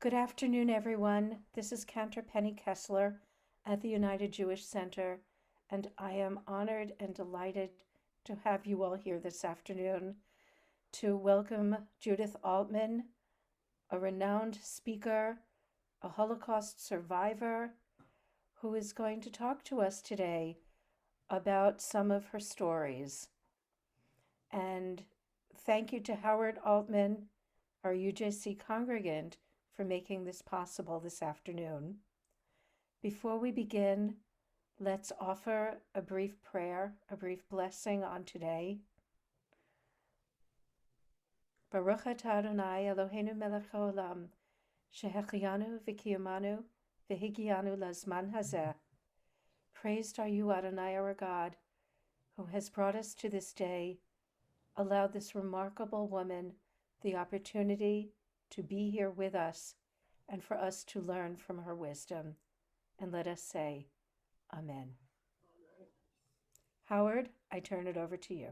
Good afternoon, everyone. This is Cantor Penny Kessler at the United Jewish Center, and I am honored and delighted to have you all here this afternoon to welcome Judith Altmann, a renowned speaker, a Holocaust survivor, who is going to talk to us today about some of her stories. And thank you to Howard Altmann, our UJC congregant, for making this possible this afternoon. Before we begin, let's offer a brief prayer, a brief blessing on today. Baruch atah Adonai Eloheinu melech haolam, shehechianu v'kiyamanu v'higianu lazman hazeh. Praised are you, Adonai, our God, who has brought us to this day, allowed this remarkable woman the opportunity to be here with us and for us to learn from her wisdom. And let us say, Amen. Howard, I turn it over to you.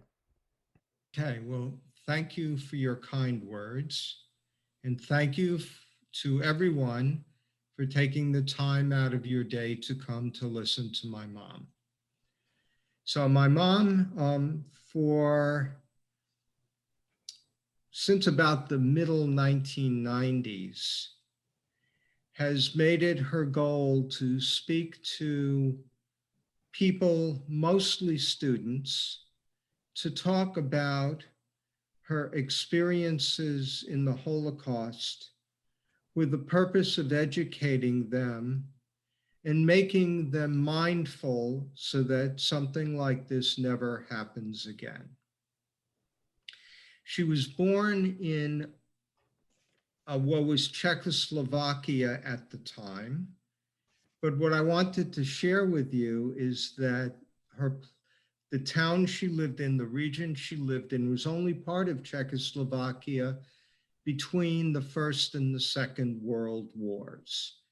Okay, well, thank you for your kind words. And thank you to everyone for taking the time out of your day to come to listen to my mom. So my mom, since about the middle 1990s, has made it her goal to speak to people, mostly students, to talk about her experiences in the Holocaust with the purpose of educating them and making them mindful so that something like this never happens again. She was born in what was Czechoslovakia at the time. But what I wanted to share with you is that the town she lived in, the region she lived in, was only part of Czechoslovakia between the First and the Second World Wars.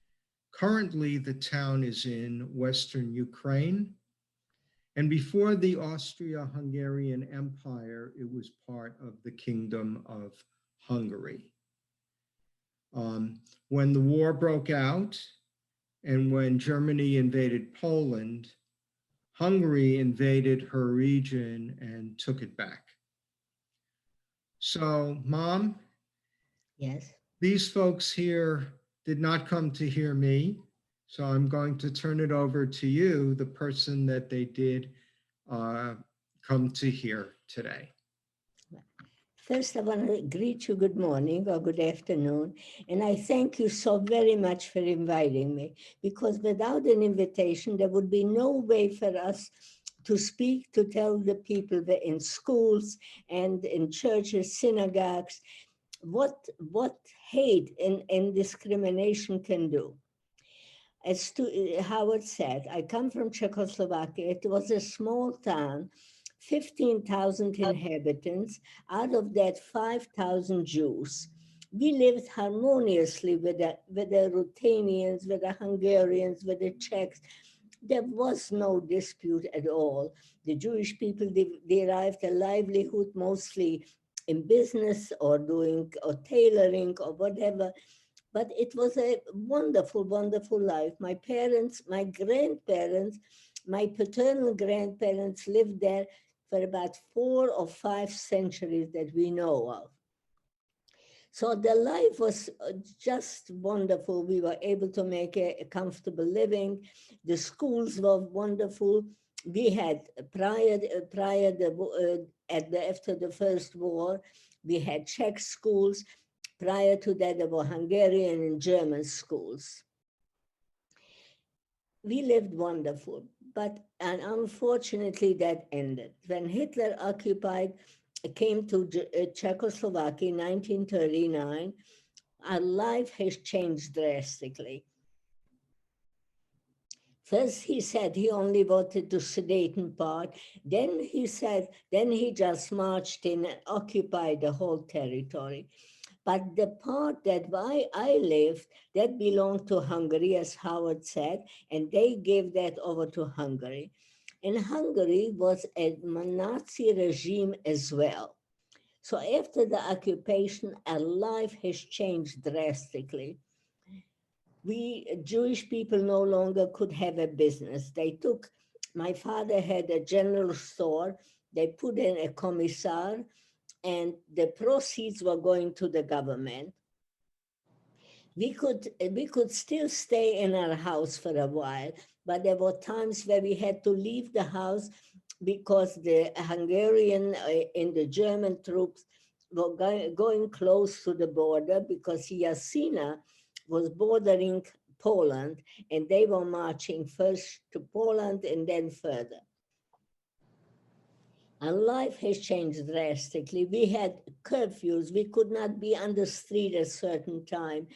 Currently, the town is in Western Ukraine. And before the Austria-Hungarian Empire, it was part of the Kingdom of Hungary. When the war broke out and when Germany invaded Poland, Hungary invaded her region and took it back. So, Mom, yes, these folks here did not come to hear me. So I'm going to turn it over to you, the person that they did come to hear today. first I want to greet you good morning or good afternoon, and I thank you so very much for inviting me, because without an invitation, there would be no way for us to speak, to tell the people that in schools and in churches, synagogues, what hate and discrimination can do. As to Howard said, I come from Czechoslovakia. It was a small town, 15,000 inhabitants, out of that 5,000 Jews. We lived harmoniously with the Ruthenians, with the Hungarians, with the Czechs. There was no dispute at all. The Jewish people derived a livelihood mostly in business or tailoring or whatever. But it was a wonderful, wonderful life. My parents, my grandparents, my paternal grandparents lived there for about 4 or 5 centuries that we know of. So the life was just wonderful. We were able to make a comfortable living. The schools were wonderful. We had after the First War, we had Czech schools. Prior to that, there were Hungarian and German schools. We lived wonderful, and unfortunately that ended. When Hitler came to Czechoslovakia in 1939, our life has changed drastically. First, he said he only wanted the Sudeten part. Then he just marched in and occupied the whole territory. But the part that I lived, that belonged to Hungary, as Howard said, and they gave that over to Hungary. And Hungary was a Nazi regime as well. So after the occupation, our life has changed drastically. we Jewish people no longer could have a business. My father had a general store. They put in a commissar, and the proceeds were going to the government. We could still stay in our house for a while, but there were times where we had to leave the house because the Hungarian and the German troops were going close to the border, because Jasina was bordering Poland, and they were marching first to Poland and then further. And life has changed drastically. We had curfews. We could not be on the street at a certain time.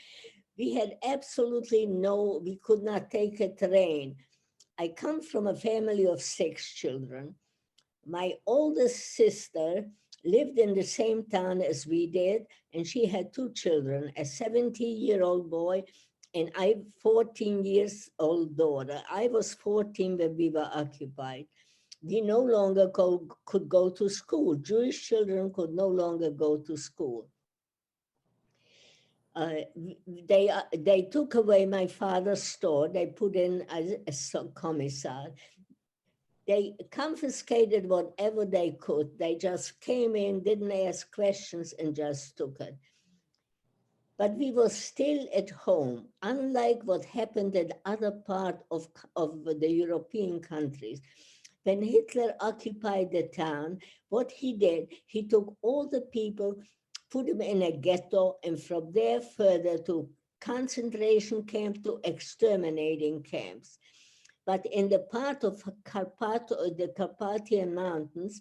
We had we could not take a train. I come from a family of 6 children. My oldest sister lived in the same town as we did, and she had 2 children, a 70-year-old boy and I 14 years old daughter. I was 14 when we were occupied. We no longer could go to school. Jewish children could no longer go to school. They took away my father's store. They put in a commissar. They confiscated whatever they could. They just came in, didn't ask questions, and just took it. But we were still at home, unlike what happened in other parts of the European countries. When Hitler occupied the town, what he did, he took all the people, put them in a ghetto, and from there further to concentration camp, to exterminating camps. But in the part of the Carpathian Mountains,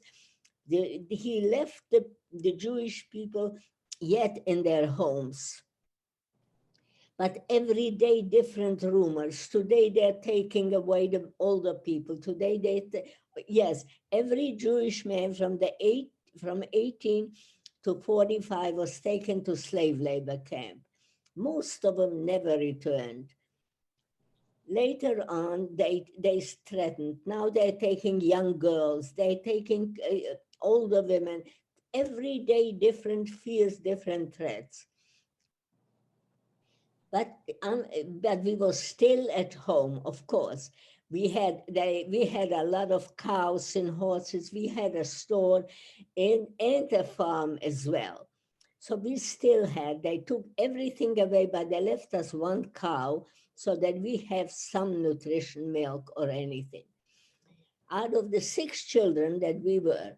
he left the Jewish people yet in their homes. But every day different rumors. Today they're taking away the older people. Today yes, every Jewish man from 18 to 45 was taken to slave labor camp. Most of them never returned. Later on, they threatened. Now they're taking young girls. They're taking older women. Every day different fears, different threats. But we were still at home, of course. We had a lot of cows and horses. We had a store and a farm as well. So we still had, they took everything away, but they left us 1 cow so that we have some nutrition, milk or anything. Out of the 6 children that we were,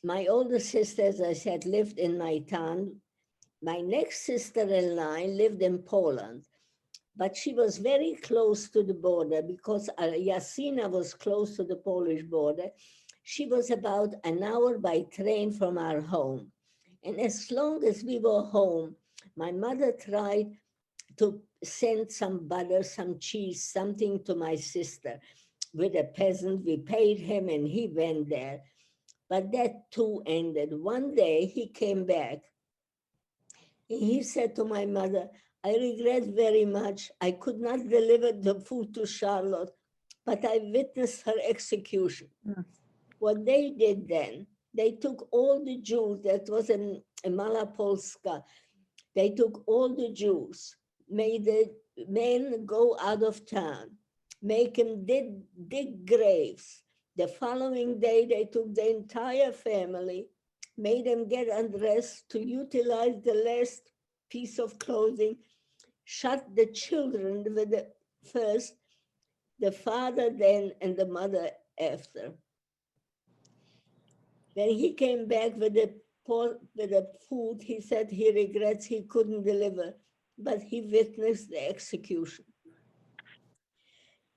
my older sister, as I said, lived in my town. My next sister-in-law lived in Poland, but she was very close to the border because Jasina was close to the Polish border. She was about an hour by train from our home. And as long as we were home, my mother tried to send some butter, some cheese, something to my sister. With a peasant, we paid him and he went there. But that too ended. One day he came back. He said to my mother, I regret very much. I could not deliver the food to Charlotte, but I witnessed her execution. What they did then, they took all the Jews that was in Malapolska. They took all the Jews, made the men go out of town, make them dig graves. The following day, they took the entire family, made them get undressed to utilize the last piece of clothing, shot the children with the father then and the mother after. When he came back with the food, he said he regrets he couldn't deliver, but he witnessed the execution.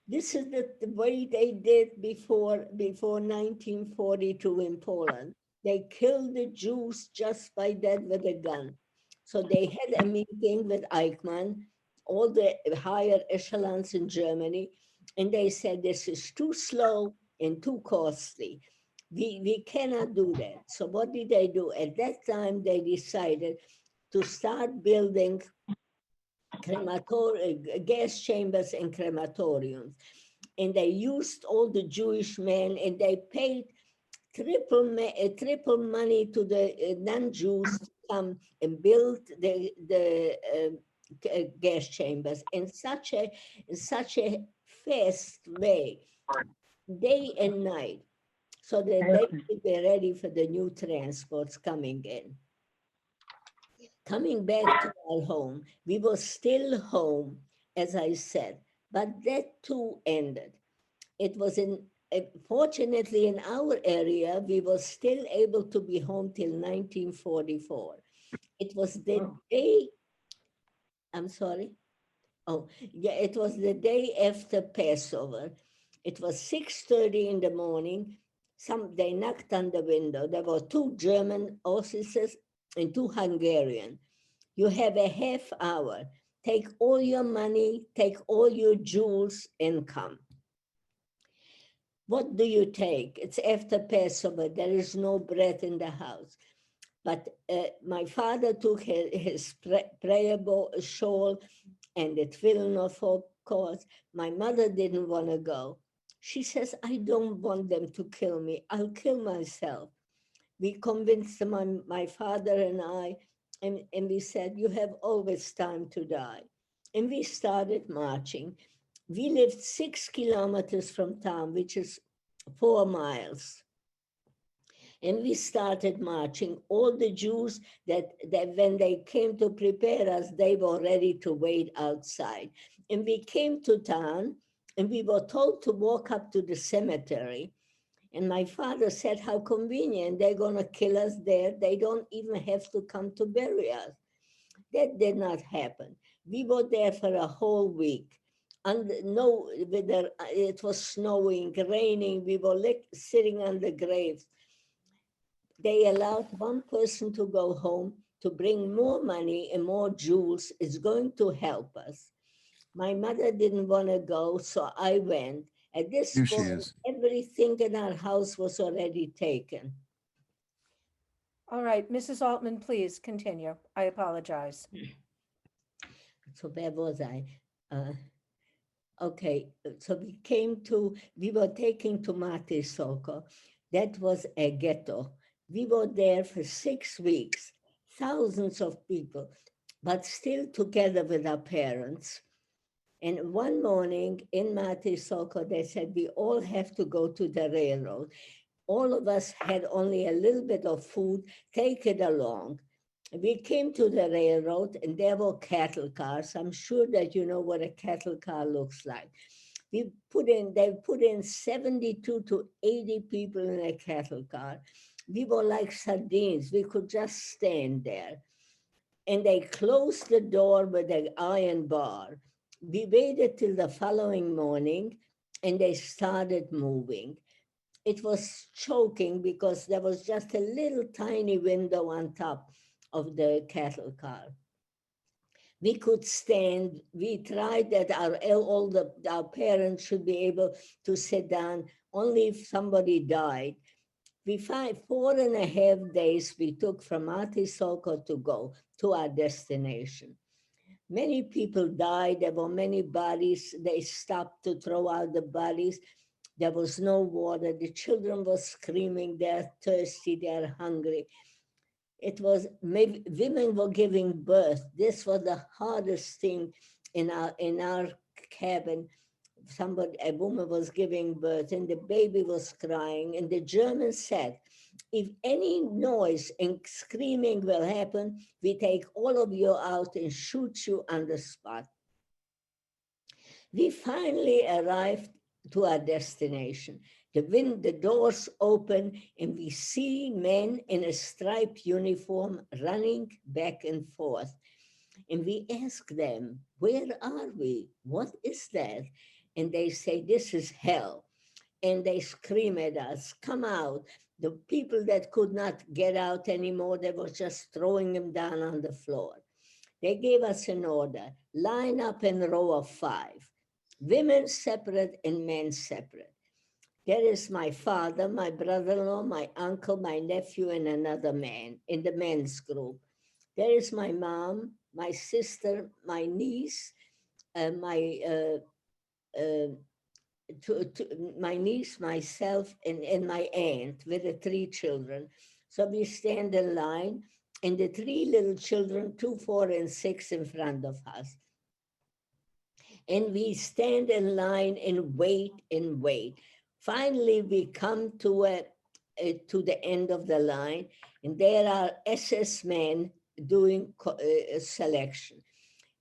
This is the way they did before 1942 in Poland. They killed the Jews just by that with a gun. So they had a meeting with Altmann, all the higher echelons in Germany, and they said this is too slow and too costly. We cannot do that. So what did they do? At that time, they decided to start building gas chambers and crematoriums. And they used all the Jewish men, and they paid triple money to the non-Jews to come and build the gas chambers in such a fast way, day and night, so that they could be ready for the new transports coming in. Coming back to our home, we were still home, as I said, but that too ended. It was fortunately in our area, we were still able to be home till 1944. It was the day, I'm sorry. Oh, yeah, it was the day after Passover. It was 6:30 in the morning. They knocked on the window. There were two German officers and two Hungarian. You have a half hour. Take all your money, take all your jewels, and come. What do you take? It's after Passover. There is no bread in the house. But my father took his prayer shawl and the tefillin, of course. My mother didn't want to go. She says, I don't want them to kill me. I'll kill myself. We convinced my father and I, and we said, you have always time to die. And we started marching. We lived 6 kilometers from town, which is 4 miles. And we started marching. All the Jews that when they came to prepare us, they were ready to wait outside. And we came to town and we were told to walk up to the cemetery. And my father said, how convenient, they're going to kill us there. They don't even have to come to bury us. That did not happen. We were there for a whole week. And no, it was snowing, raining. We were sitting on the graves. They allowed one person to go home to bring more money and more jewels. It's going to help us. My mother didn't want to go, so I went. At this Here she point, is. everything in our house was already taken. All right, Mrs. Altmann, please continue. I apologize. So where was I? Okay, so we were taken to Matisoko. That was a ghetto. We were there for 6 weeks, thousands of people, but still together with our parents. And one morning in Matisoko, they said, we all have to go to the railroad. All of us had only a little bit of food, take it along. We came to the railroad and there were cattle cars. I'm sure that you know what a cattle car looks like. They put in 72 to 80 people in a cattle car. We were like sardines. We could just stand there. And they closed the door with an iron bar. We waited till the following morning and they started moving. It was choking because there was just a little tiny window on top of the cattle car. We could stand. We tried that our parents should be able to sit down only if somebody died. We find 4.5 days we took from Atisoko to go to our destination. Many people died. There were many bodies. They stopped to throw out the bodies. There was no water. The children were screaming. They're thirsty. They're hungry. It was maybe women were giving birth. This was the hardest thing in our cabin. A woman was giving birth and the baby was crying. And the Germans said, if any noise and screaming will happen, we take all of you out and shoot you on the spot. We finally arrived to our destination. The doors open and we see men in a striped uniform running back and forth. And we ask them, where are we? What is that? And they say, this is hell. And they scream at us, come out. The people that could not get out anymore, they were just throwing them down on the floor. They gave us an order, line up in a row of 5. Women separate and men separate. There is my father, my brother-in-law, my uncle, my nephew, and another man in the men's group. There is my mom, my sister, my niece, my niece, myself, and my aunt with the 3 children. So we stand in line and the three little children, 2, 4, and 6, in front of us. And we stand in line and wait and wait. Finally, we come to the end of the line, and there are SS men doing selection.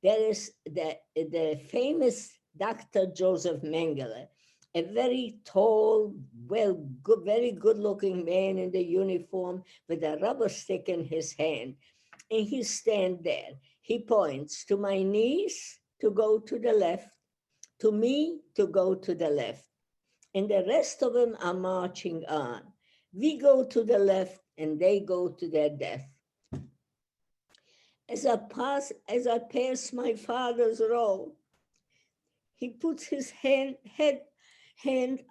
There is the famous Dr. Joseph Mengele, a very tall, very good-looking man in the uniform with a rubber stick in his hand. And he stands there. He points to my niece to go to the left, to me to go to the left. And the rest of them are marching on. We go to the left and they go to their death. As I pass my father's row, he puts his hand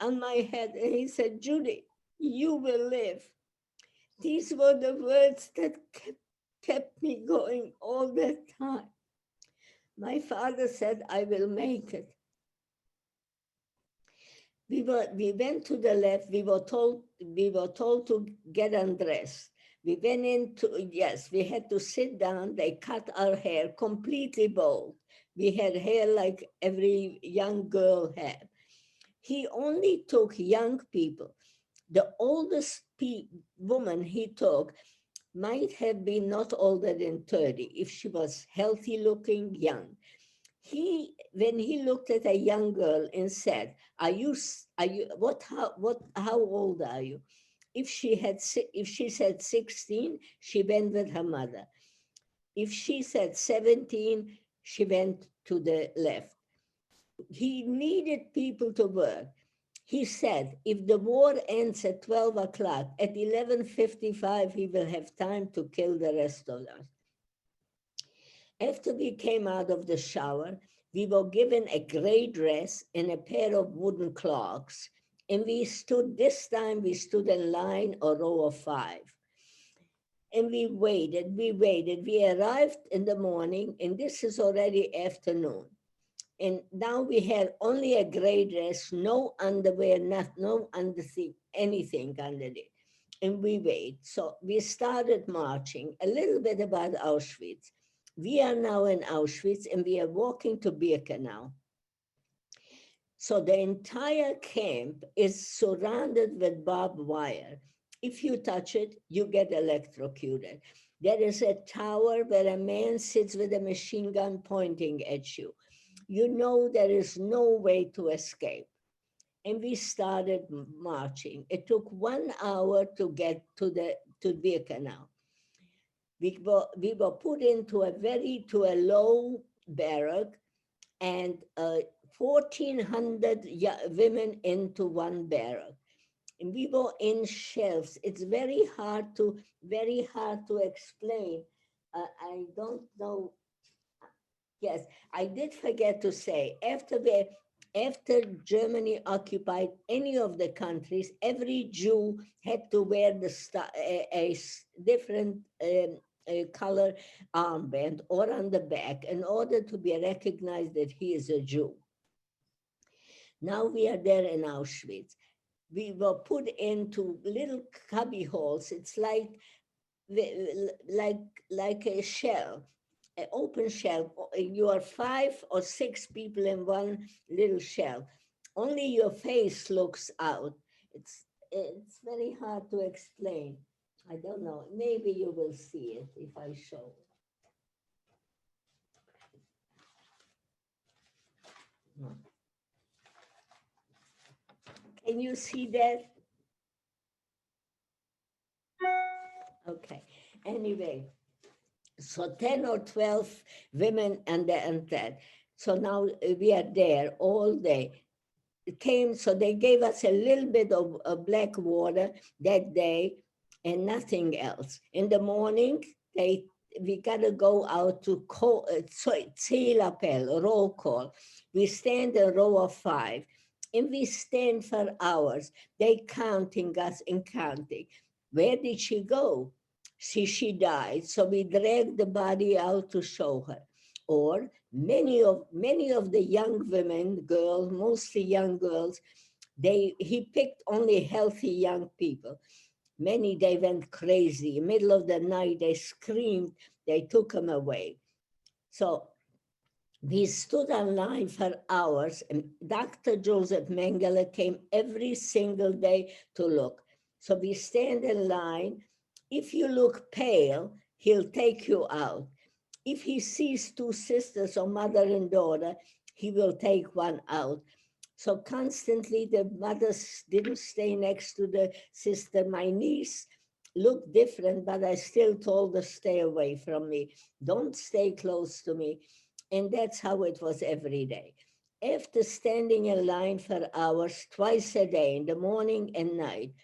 on my head and he said, "Judy, you will live." These were the words that kept me going all that time. My father said, "I will make it." We went to the left. We were told to get undressed. We went into, yes, we had to sit down. They cut our hair completely bald. We had hair like every young girl had. He only took young people. The oldest woman he took might have been not older than 30 if she was healthy looking, young. When he looked at a young girl and said, how old are you? If she said 16, she went with her mother. If she said 17, she went to the left. He needed people to work. He said, if the war ends at 12 o'clock, at 11:55, he will have time to kill the rest of us. After we came out of the shower, we were given a gray dress and a pair of wooden clogs. And this time we stood in line, a row of 5. And we waited. We arrived in the morning, and this is already afternoon. And now we had only a gray dress, no underwear, no underthing, anything under it. And we wait. So we started marching a little bit about Auschwitz. We are now in Auschwitz and we are walking to Birkenau. So the entire camp is surrounded with barbed wire. If you touch it, you get electrocuted. There is a tower where a man sits with a machine gun pointing at you. You know there is no way to escape. And we started marching. It took 1 hour to get to Birkenau. We were put into a low barrack, and 1,400 women into one barrack. And we were in shelves. It's very hard to explain. I don't know. Yes, I did forget to say, after Germany occupied any of the countries, every Jew had to wear a different color armband or on the back in order to be recognized that he is a Jew. Now we are there in Auschwitz. We were put into little cubby holes. It's like a shell, an open shell. You are 5 or 6 people in one little shell. Only your face looks out. It's very hard to explain. I don't know. Maybe you will see it if I show. Can you see that? Okay. Anyway, so 10 or 12 women and that. So now we are there all day. So they gave us a little bit of black water that day and nothing else. In the morning, we got to go out to call, roll call. We stand a row of 5 and we stand for hours. They counting us and counting. Where did she go? She died. So we dragged the body out to show her. Or many of the young women, girls, mostly young girls, he picked only healthy young people. Many, they went crazy. In the middle of the night, they screamed, they took them away. So we stood online for hours, and Dr. Joseph Mengele came every single day to look. So we stand in line. If you look pale, he'll take you out. If he sees two sisters or mother and daughter, he will take one out. So constantly the mothers didn't stay next to the sister. My niece looked different, but I still told her, stay away from me. Don't stay close to me. And that's how it was every day. After standing in line for hours, twice a day, in the morning and night,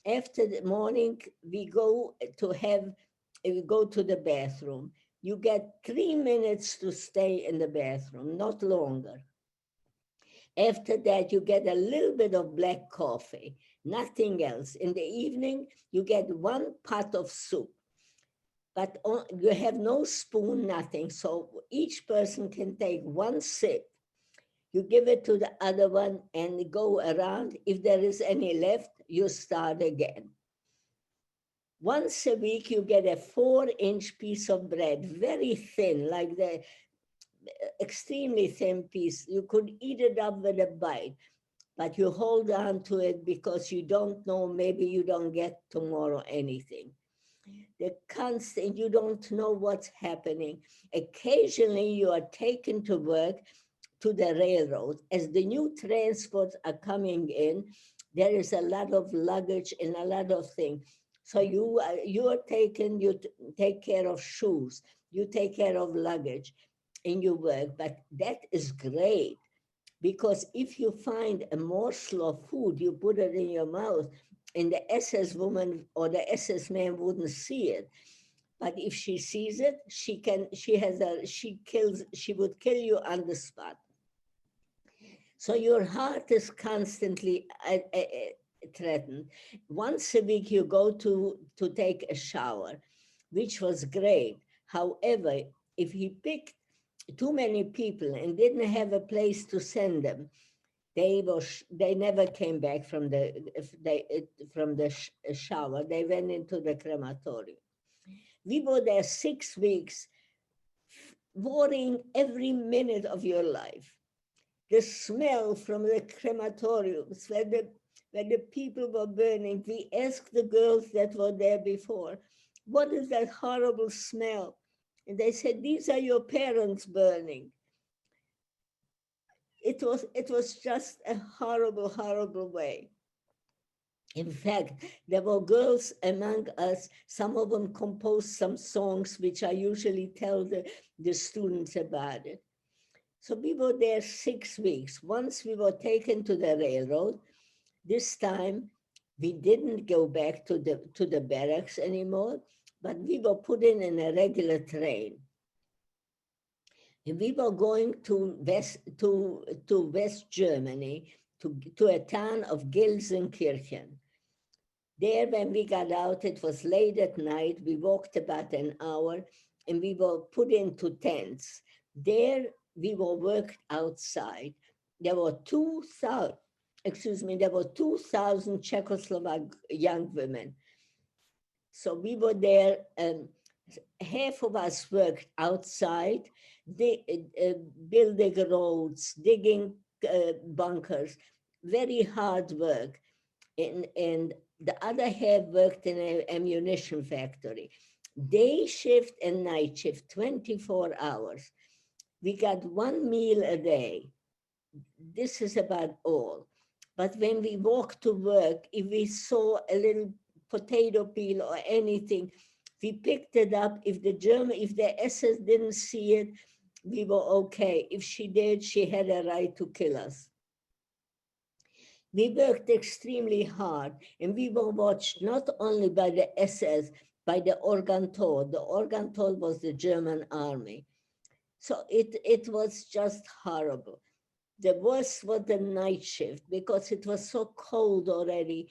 after the morning, we go to the bathroom. You get 3 minutes to stay in the bathroom, not longer. After that, you get a little bit of black coffee, nothing else. In the evening, you get 1 pot of soup, but you have no spoon, nothing. So each person can take 1 sip. You give it to the other one and go around. If there is any left, you start again. Once a week, you get a 4-inch piece of bread, very thin, like the extremely thin piece. You could eat it up with a bite, but you hold on to it because you don't know, maybe you don't get tomorrow anything. The constant, you don't know what's happening. Occasionally, you are taken to work to the railroad. As the new transports are coming in, there is a lot of luggage and a lot of things. So you are taken, you take care of shoes, you take care of luggage in your work, but that is great because if you find a morsel of food, you put it in your mouth and the SS woman or the SS man wouldn't see it. But if she sees it, she would kill you on the spot. So your heart is constantly threatened. Once a week, you go to take a shower, which was great. However, if he picked too many people and didn't have a place to send them, they never came back from the shower. They went into the crematorium. We were there 6 weeks, worrying every minute of your life. The smell from the crematoriums where the people were burning. We asked the girls that were there before, what is that horrible smell? And they said, these are your parents burning. It was just a horrible, horrible way. In fact, there were girls among us, some of them composed some songs, which I usually tell the students about it. So we were there 6 weeks. Once we were taken to the railroad, this time we didn't go back to the barracks anymore, but we were put in a regular train. And we were going to West Germany, to a town of Gelsenkirchen. There, when we got out, it was late at night. We walked about an hour, and we were put into tents. There, we were worked outside. There were 2,000 Czechoslovak young women. So we were there, half of us worked outside, building roads, digging bunkers, very hard work. And the other half worked in an ammunition factory. Day shift and night shift, 24 hours. We got 1 meal a day. This is about all. But when we walked to work, if we saw a little potato peel or anything, we picked it up. If the SS didn't see it, we were okay. If she did, she had a right to kill us. We worked extremely hard, and we were watched not only by the SS, by the Organtor. The Organtor was the German army. So it was just horrible. The worst was the night shift because it was so cold already.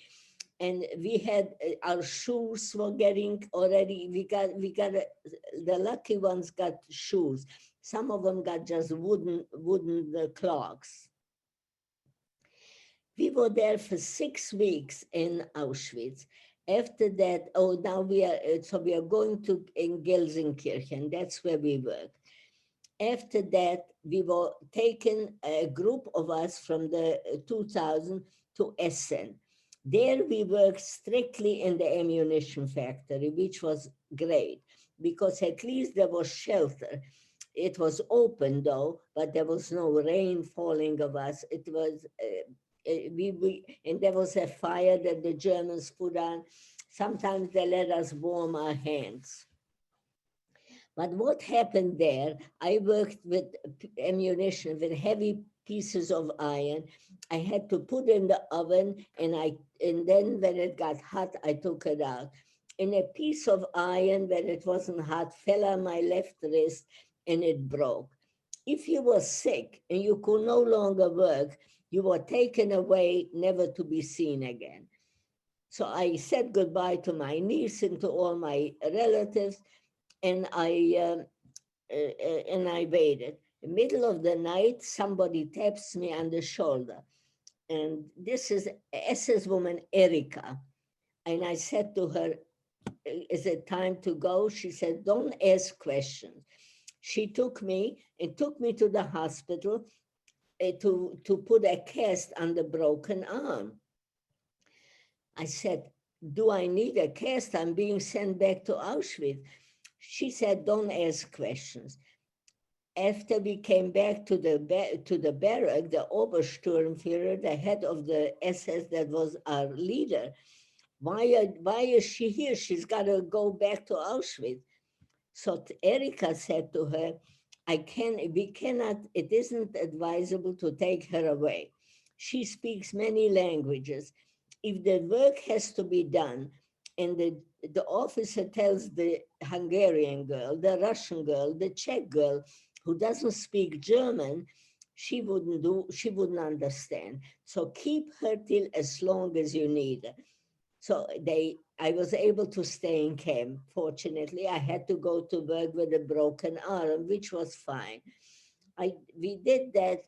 And we had, our shoes were getting already, the lucky ones got shoes. Some of them got just wooden clogs. We were there for 6 weeks in Auschwitz. After that, oh, now we are going to in Gelsenkirchen. That's where we work. After that, we were taken, a group of us from the 2000 to Essen. There we worked strictly in the ammunition factory, which was great because at least there was shelter. It was open though, but there was no rain falling of us. It was, and there was a fire that the Germans put on. Sometimes they let us warm our hands. But what happened there, I worked with ammunition, with heavy pieces of iron. I had to put in the oven, and then when it got hot, I took it out. And a piece of iron, when it wasn't hot, fell on my left wrist and it broke. If you were sick and you could no longer work, you were taken away, never to be seen again. So I said goodbye to my niece and to all my relatives, and I waited. In the middle of the night, somebody taps me on the shoulder. And this is SS woman, Erika. And I said to her, is it time to go? She said, don't ask questions. She took me to the hospital to put a cast on the broken arm. I said, do I need a cast? I'm being sent back to Auschwitz. She said, don't ask questions. After we came back to the barrack, the Obersturmführer, the head of the SS that was our leader, why is she here? She's got to go back to Auschwitz. So Erika said to her, we cannot, it isn't advisable to take her away. She speaks many languages. If the work has to be done, and the officer tells the Hungarian girl, the Russian girl, the Czech girl, who doesn't speak German, she wouldn't understand. So keep her till as long as you need her. So I was able to stay in camp. Fortunately, I had to go to work with a broken arm, which was fine. We did that.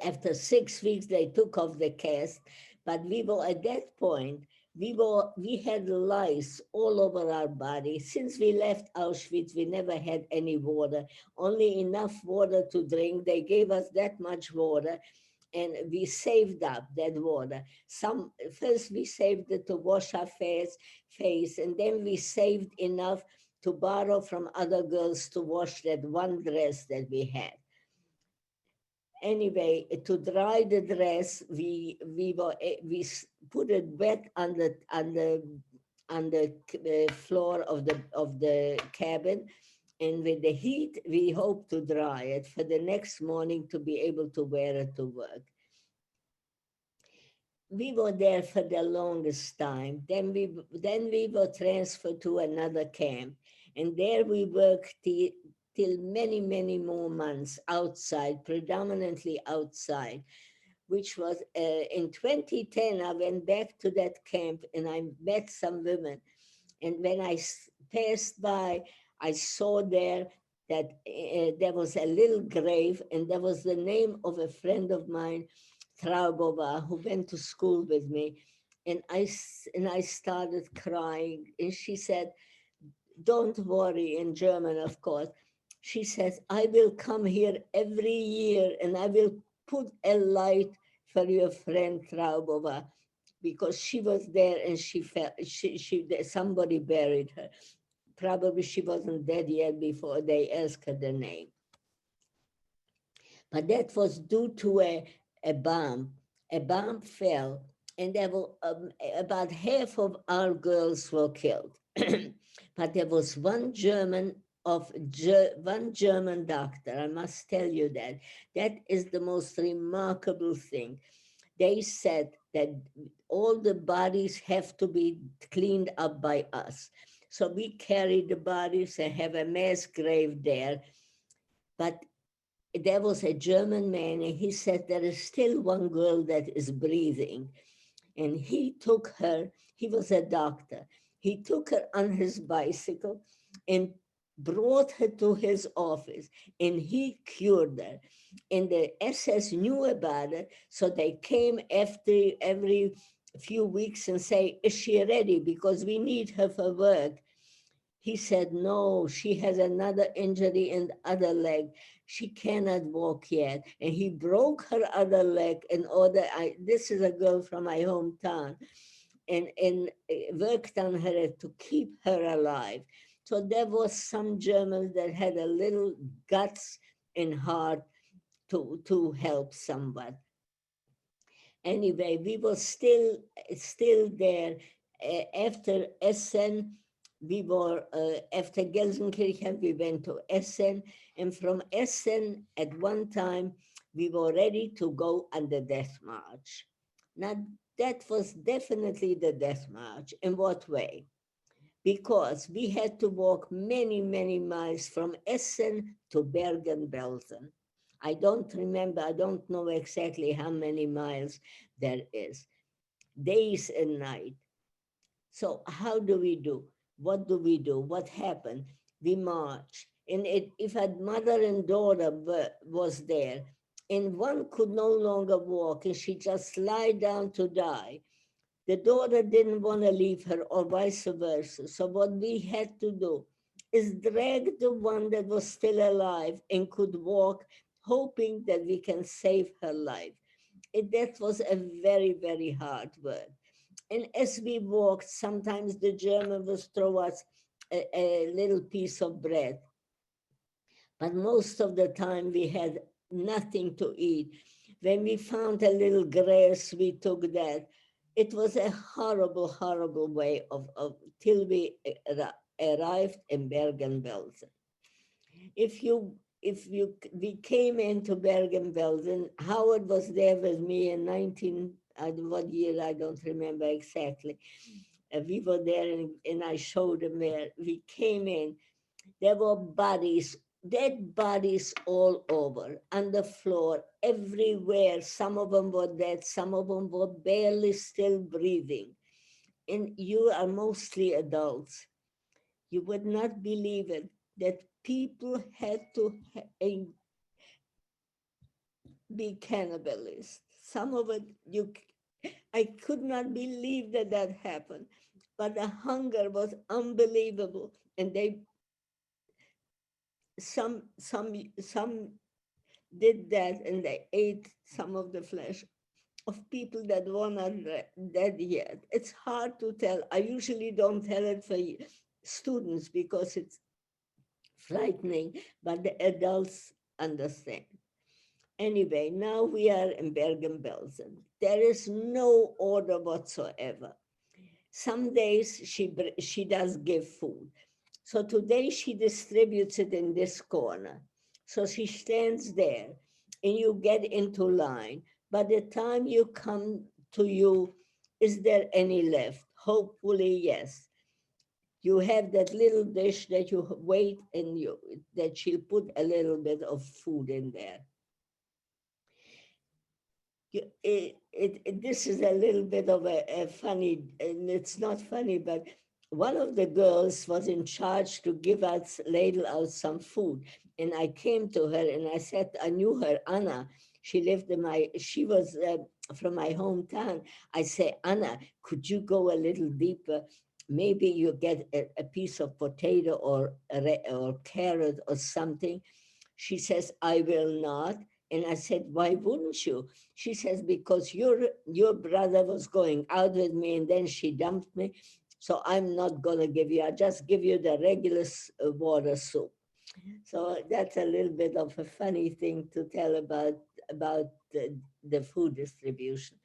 After 6 weeks, they took off the cast, but we were at that point, we had lice all over our body. Since we left Auschwitz, we never had any water, only enough water to drink. They gave us that much water, and we saved up that water. First we saved it to wash our face, and then we saved enough to borrow from other girls to wash that one dress that we had. Anyway, to dry the dress, we put it wet on the floor of the cabin, and with the heat, we hope to dry it for the next morning to be able to wear it to work. We were there for the longest time. Then we were transferred to another camp, and there we worked till many, many more months outside, predominantly outside, which was in 2010, I went back to that camp and I met some women. And when I passed by, I saw there that there was a little grave, and there was the name of a friend of mine, Traubova, who went to school with me. And I started crying. And she said, don't worry, in German, of course. She says, I will come here every year and I will put a light for your friend Traubova, because she was there and somebody buried her. Probably she wasn't dead yet before they asked her the name. But that was due to a bomb. A bomb fell, and there were about half of our girls were killed. But there was one German doctor. I must tell you that. That is the most remarkable thing. They said that all the bodies have to be cleaned up by us. So we carry the bodies and have a mass grave there. But there was a German man, and he said there is still one girl that is breathing. And he took her, he was a doctor, he took her on his bicycle and brought her to his office, and he cured her. And the SS knew about it, so they came after every a few weeks and say, is she ready? Because we need her for work. He said, no, she has another injury in the other leg. She cannot walk yet. And he broke her other leg in order, this is a girl from my hometown, and worked on her to keep her alive. So there was some Germans that had a little guts and heart to help someone. Anyway, we were still there. After Essen, we were, after Gelsenkirchen, we went to Essen. And from Essen, at one time, we were ready to go on the death march. Now, that was definitely the death march. In what way? Because we had to walk many, many miles from Essen to Bergen-Belsen. I don't remember, I don't know exactly how many miles there is, days and night. So how do we do? What do we do? What happened? We march. And if a mother and daughter was there, and one could no longer walk, and she just lie down to die, the daughter didn't want to leave her, or vice versa. So what we had to do is drag the one that was still alive and could walk, hoping that we can save her life. That was a very, very hard work. And as we walked, sometimes the German would throw us a little piece of bread. But most of the time we had nothing to eat. When we found a little grass, we took that. It was a horrible, horrible way of till we arrived in Bergen-Belsen. We came into Bergen-Belsen, Howard was there with me in what year, I don't remember exactly. We were there and I showed him where we came in. There were bodies, dead bodies all over, on the floor, everywhere. Some of them were dead, some of them were barely still breathing. And you are mostly adults. You would not believe it, that people had to be cannibalists. Some of it, I could not believe that that happened. But the hunger was unbelievable. And some did that, and they ate some of the flesh of people that were not dead yet. It's hard to tell. I usually don't tell it for students because it's frightening, but the adults understand. Anyway, now we are in Bergen-Belsen. There is no order whatsoever. Some days she does give food. So today she distributes it in this corner. So she stands there and you get into line. By the time you come to you, is there any left? Hopefully, yes. You have that little dish that you wait and that she'll put a little bit of food in there. This is a little bit of a funny, and it's not funny, but one of the girls was in charge to ladle out some food. And I came to her and I said, I knew her, Anna. She was from my hometown. I say, Anna, could you go a little deeper? Maybe you get a piece of potato or carrot or something. She says, I will not. And I said, why wouldn't you? She says, because your brother was going out with me and then she dumped me. So I'm not going to give you, I'll just give you the regular water soup. So that's a little bit of a funny thing to tell about the food distribution.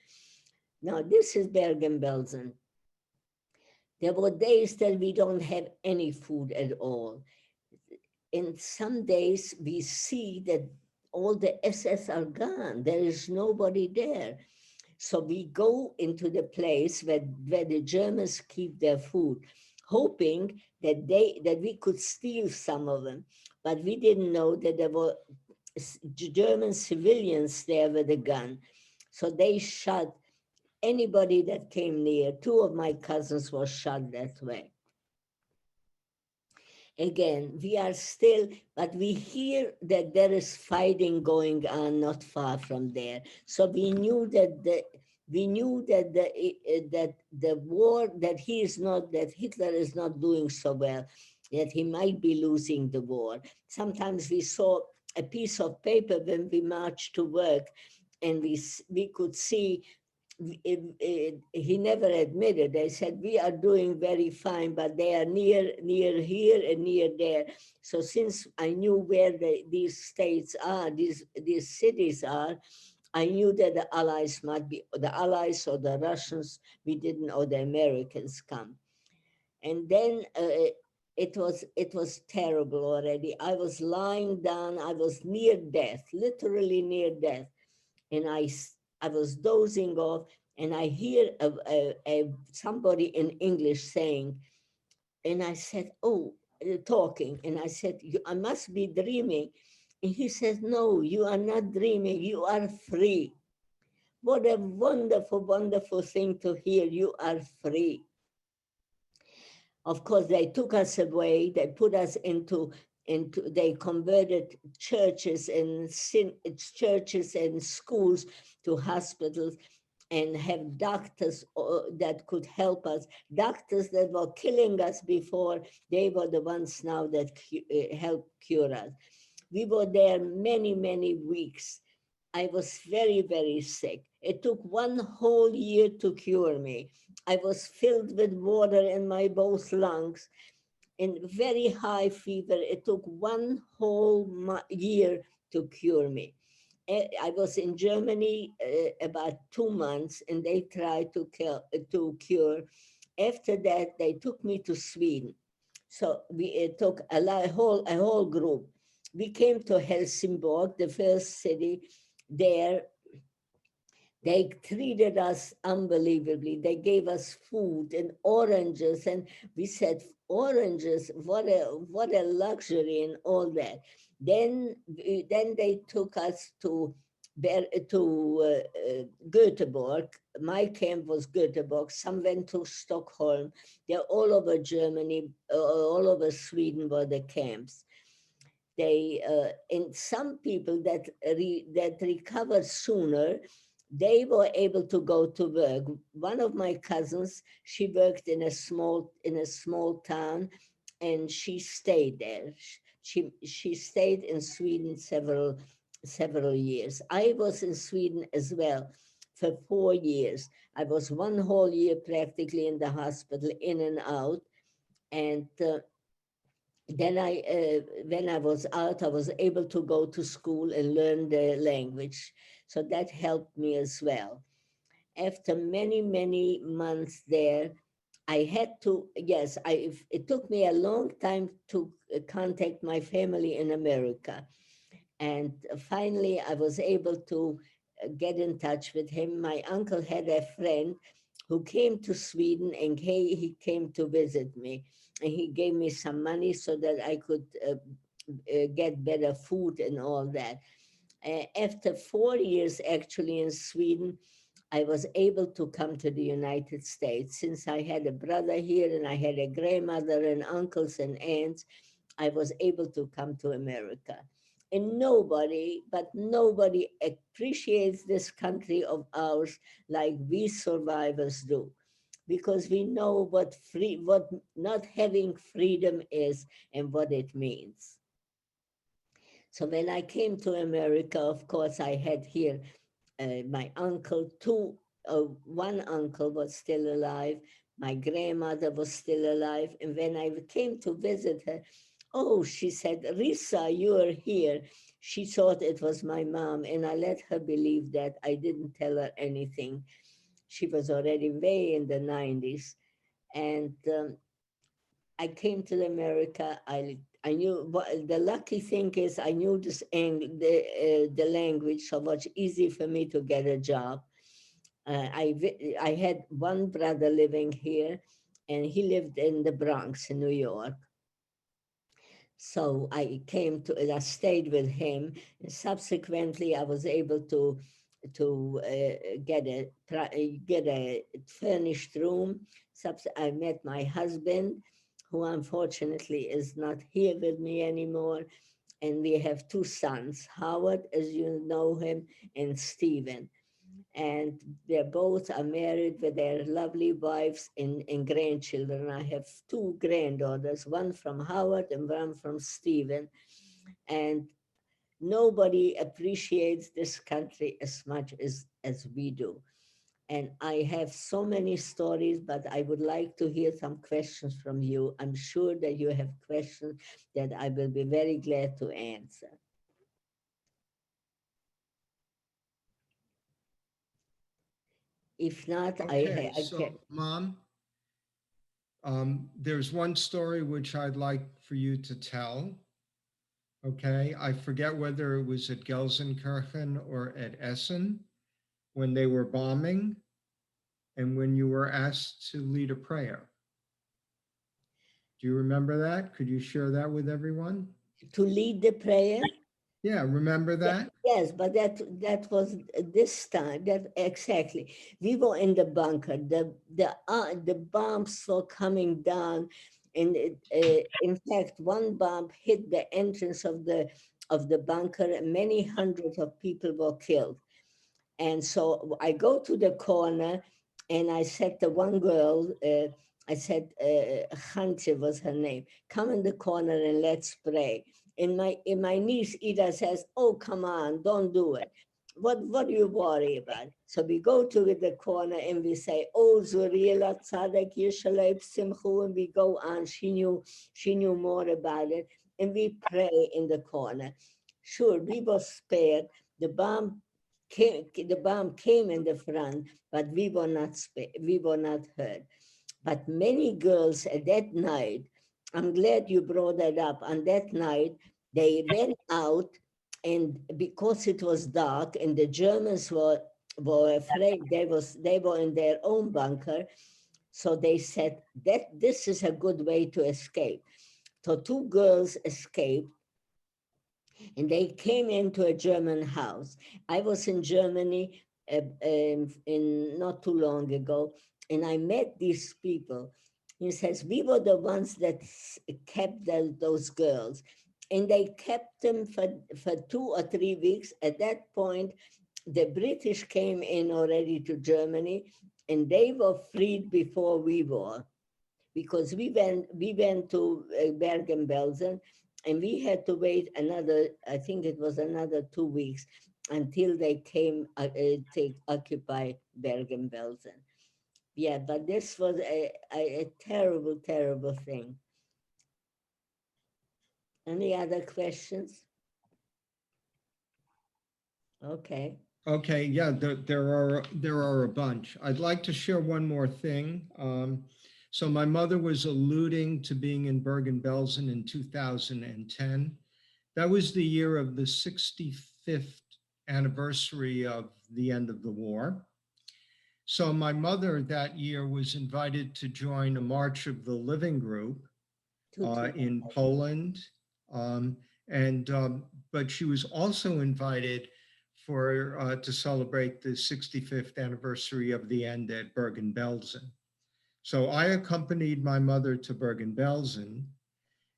Now, this is Bergen-Belsen. There were days that we don't have any food at all. And some days we see that all the SS are gone. There is nobody there. So we go into the place where the Germans keep their food, hoping that we could steal some of them. But we didn't know that there were German civilians there with a gun. So they shot anybody that came near. 2 of my cousins were shot that way. Again, we are still, but we hear that there is fighting going on not far from there. So we knew that We knew that the war, that Hitler is not doing so well, that he might be losing the war. Sometimes we saw a piece of paper when we marched to work, and we could see, he never admitted. They said, we are doing very fine, but they are near here and near there. So since I knew where these states are, these cities are, I knew that the Allies might be, the Allies or the Russians, we didn't, or the Americans come. And then it was terrible already. I was lying down, I was near death, literally near death. And I was dozing off, and I hear somebody in English saying, and I said, oh, talking, and I said, I must be dreaming. And he says, no, you are not dreaming, you are free. What a wonderful, wonderful thing to hear, you are free. Of course, they took us away, they put us into they converted churches and schools to hospitals, and have doctors that could help us. Doctors that were killing us before, they were the ones now that help cure us. We were there many, many weeks. I was very, very sick. It took 1 whole year to cure me. I was filled with water in my both lungs and very high fever. It took 1 whole year to cure me. I was in Germany about 2 months, and they tried to cure. After that, they took me to Sweden. So we took a whole group. We came to Helsingborg, the first city. There, they treated us unbelievably. They gave us food and oranges, and we said, oranges, what a luxury and all that. Then they took us to Göteborg. My camp was Göteborg. Some went to Stockholm. They're all over Germany, all over Sweden were the camps. And some people that recovered sooner, they were able to go to work. One of my cousins, she worked in a small town, and she stayed there. She stayed in Sweden several years. I was in Sweden as well for 4 years. I was 1 whole year practically in the hospital, in and out, and then when I was out, I was able to go to school and learn the language. So that helped me as well. After many, many months there, I had to, yes, it took me a long time to contact my family in America. And finally, I was able to get in touch with him. My uncle had a friend who came to Sweden, and he came to visit me. And he gave me some money so that I could get better food and all that. After 4 years actually in Sweden, I was able to come to the United States. Since I had a brother here and I had a grandmother and uncles and aunts, I was able to come to America. And nobody appreciates this country of ours like we survivors do, because we know what not having freedom is and what it means. So when I came to America, of course, I had here my uncle, one uncle was still alive, my grandmother was still alive, and when I came to visit her, oh, she said, Risa, you are here. She thought it was my mom, and I let her believe that. I didn't tell her anything. She was already way in the 90s. And I came to America. I knew, the lucky thing is I knew the language, so much easy for me to get a job. I had one brother living here, and he lived in the Bronx in New York. So I stayed with him. And subsequently, I was able to get a furnished room. I met my husband, who unfortunately is not here with me anymore. And we have 2 sons, Howard, as you know him, and Stephen. and they both are married with their lovely wives and grandchildren. I have two granddaughters, one from Howard and one from Stephen. And nobody appreciates this country as much as we do. And I have so many stories, but I would like to hear some questions from you. I'm sure that you have questions that I will be very glad to answer. If not, Okay, I can. so Mom, there's one story which I'd like for you to tell. Okay, I forget whether it was at Gelsenkirchen or at Essen when they were bombing and when you were asked to lead a prayer. Do you remember that? Could you share that with everyone? To lead the prayer? Yeah, remember that? Yes, but that was this time. That exactly. We were in the bunker. The bombs were coming down, and in fact, one bomb hit the entrance of the bunker, and many hundreds of people were killed. And so I go to the corner, and I said to one girl, I said, Hantje was her name, come in the corner and let's pray. And my niece Ida says, oh, come on, don't do it. What do you worry about? So we go to the corner and we say, oh, Zuriela Tzadek Yishaleb Simchu, and we go on. She knew more about it. And we pray in the corner. Sure, we were spared. The bomb came in the front, but we were not hurt. But many girls at that night, I'm glad you brought that up. On that night, they ran out, and because it was dark and the Germans were afraid, they were in their own bunker. So they said that this is a good way to escape. So two girls escaped, and they came into a German house. I was in Germany in not too long ago, and I met these people. He says, we were the ones that kept those girls, and they kept them for 2 or 3 weeks. At that point, the British came in already to Germany, and they were freed before we were, because we went to Bergen-Belsen, and we had to wait another, I think it was another 2 weeks until they came to occupy Bergen-Belsen. Yeah, but this was a terrible, terrible thing. Any other questions? Okay. Okay, yeah, there are a bunch. I'd like to share one more thing. So my mother was alluding to being in Bergen-Belsen in 2010. That was the year of the 65th anniversary of the end of the war. So my mother that year was invited to join a March of the Living group in Poland. Um, but she was also invited to celebrate the 65th anniversary of the end at Bergen-Belsen. So I accompanied my mother to Bergen-Belsen,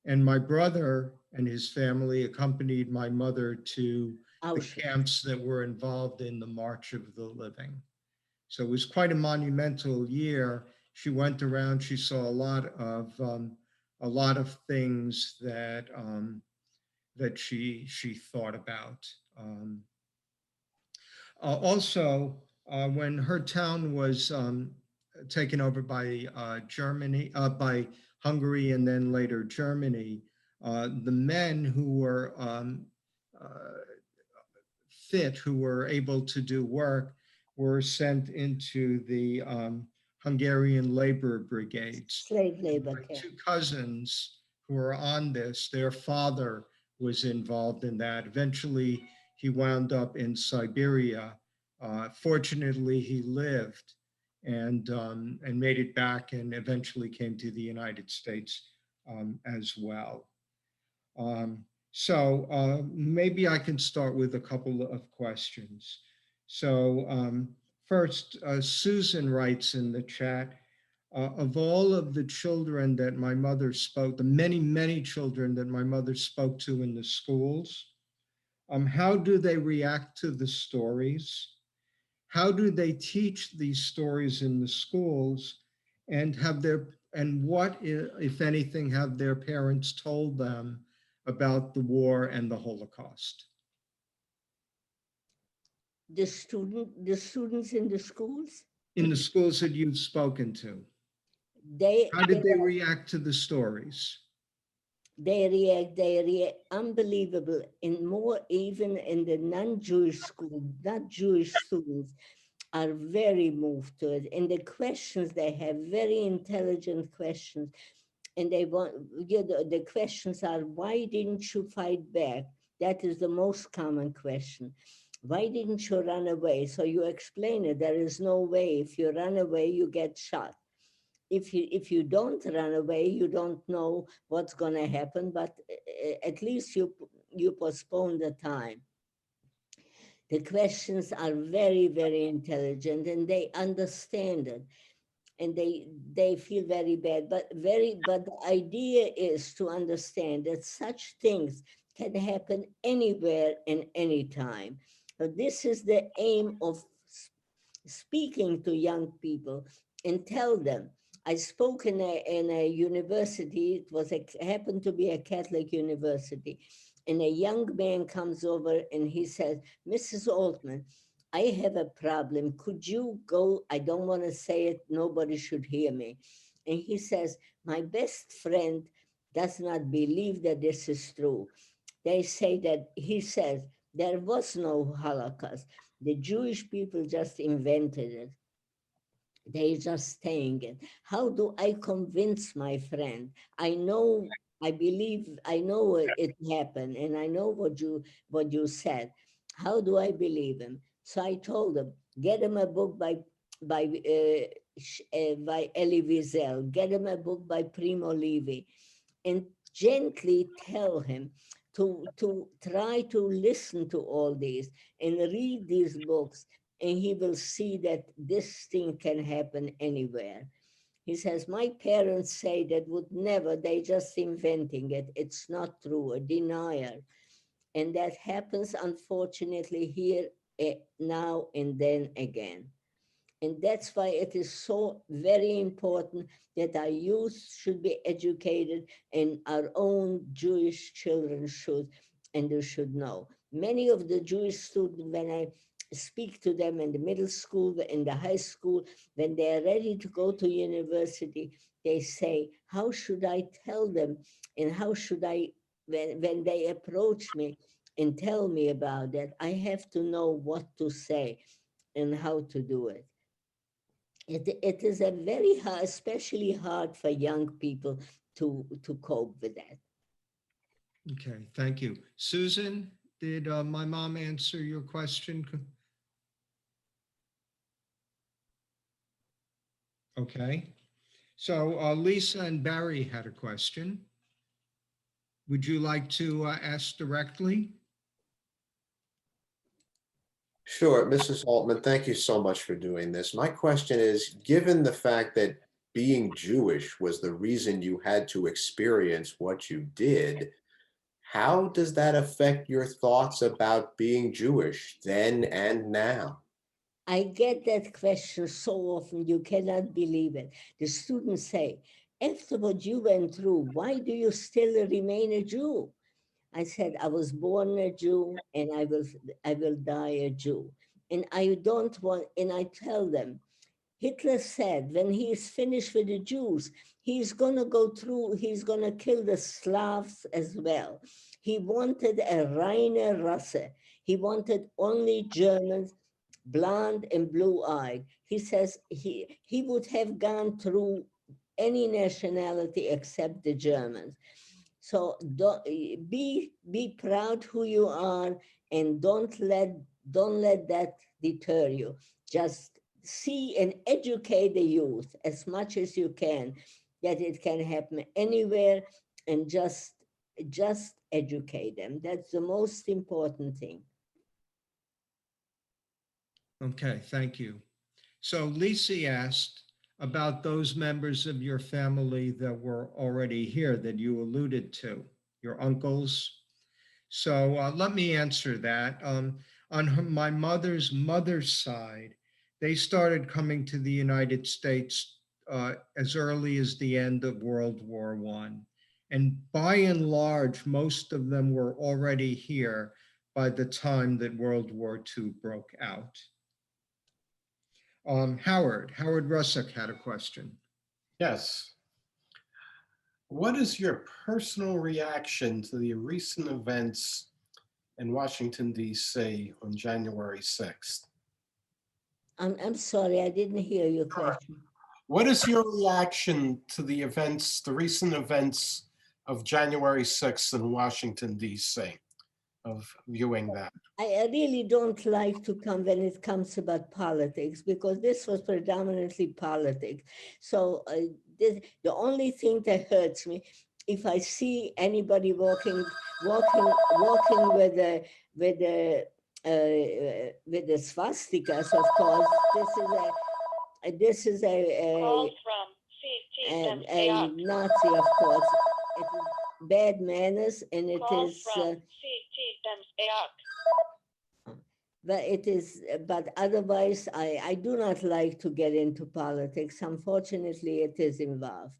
and my brother and his family accompanied my mother to the camps that were involved in the March of the Living. So it was quite a monumental year. She went around, she saw a lot of things that that she thought about. Also, when her town was taken over by Germany, by Hungary, and then later Germany, the men who were fit, who were able to do work, were sent into the Hungarian labor brigades. Slave labor My camp. 2 cousins who were on this, their father was involved in that. Eventually, he wound up in Siberia. Fortunately, he lived and made it back, and eventually came to the United States as well. So maybe I can start with a couple of questions. So first, Susan writes in the chat, of all of the children that my mother spoke, the many, many children that my mother spoke to in the schools, how do they react to the stories? how do they teach these stories in the schools, and what, if anything, have their parents told them about the war and the Holocaust? The students in the schools, In the schools that you've spoken to, they how did they react to the stories? they react unbelievable. In more, even in the non-Jewish school, not Jewish students are very moved to it. And the questions they have, very intelligent questions. And they want, the questions are, why didn't you fight back? That is the most common question. Why didn't you run away? So you explain it. There is no way. If you run away, you get shot. If you don't run away, you don't know what's going to happen, but at least you postpone the time. The questions are very, very intelligent, and they understand it, and they feel very bad. But the idea is to understand that such things can happen anywhere and anytime. So this is the aim of speaking to young people and tell them. I spoke in a university. It was happened to be a Catholic university, and a young man comes over and he says, "Mrs. Altmann, I have a problem. Could you go?" I don't want to say it. Nobody should hear me. And he says, "My best friend does not believe that this is true. They say that," he says, "there was no Holocaust. The Jewish people just invented it. They just saying it. How do I convince my friend? I know, I believe, I know it happened, and I know what you said. How do I believe him?" So I told him, get him a book by Elie Wiesel, get him a book by Primo Levi, and gently tell him to try to listen to all these and read these books, and he will see that this thing can happen anywhere. He says, "My parents say that would never, they just inventing it. It's not true, a denier." And that happens, unfortunately, here now and then again. And that's why it is so very important that our youth should be educated, and our own Jewish children should, and they should know. Many of the Jewish students, when I speak to them in the middle school, in the high school, when they are ready to go to university, they say, "How should I tell them? And how should I, when they approach me and tell me about that, I have to know what to say and how to do it." It is a very hard, especially hard for young people to cope with that. Okay, thank you. Susan, did my mom answer your question? Okay. So Lisa and Barry had a question. Would you like to ask directly? Sure, Mrs. Altman, thank you so much for doing this. My question is, given the fact that being Jewish was the reason you had to experience what you did, how does that affect your thoughts about being Jewish then and now? I get that question so often, you cannot believe it. The students say, "After what you went through, why do you still remain a Jew?" I said, "I was born a Jew, and I will die a Jew." And I don't want, and I tell them, Hitler said when he is finished with the Jews, he's going to go through, he's going to kill the Slavs as well. He wanted a reine Rasse. He wanted only Germans, blonde and blue-eyed. He says he would have gone through any nationality except the Germans. So be proud who you are, and don't let that deter you. Just see and educate the youth as much as you can, that it can happen anywhere, and just educate them. That's the most important thing. Okay, thank you. So Lisa asked about those members of your family that were already here that you alluded to, your uncles. So let me answer that. On my mother's side, they started coming to the United States as early as the end of World War I. And by and large, most of them were already here by the time that World War II broke out. Howard Russick had a question. Yes. What is your personal reaction to the recent events in Washington, D.C. on January 6th? I'm sorry, I didn't hear your question. What is your reaction to the events, the recent events of January 6th in Washington, D.C., of viewing that? I really don't like to come when it comes about politics, because this was predominantly politics. So the only thing that hurts me, if I see anybody walking with the swastikas, of course, this is Call from CT a Nazi, of course. It is bad manners, and it Call is. from CT But it is, but otherwise, I do not like to get into politics. Unfortunately, it is involved.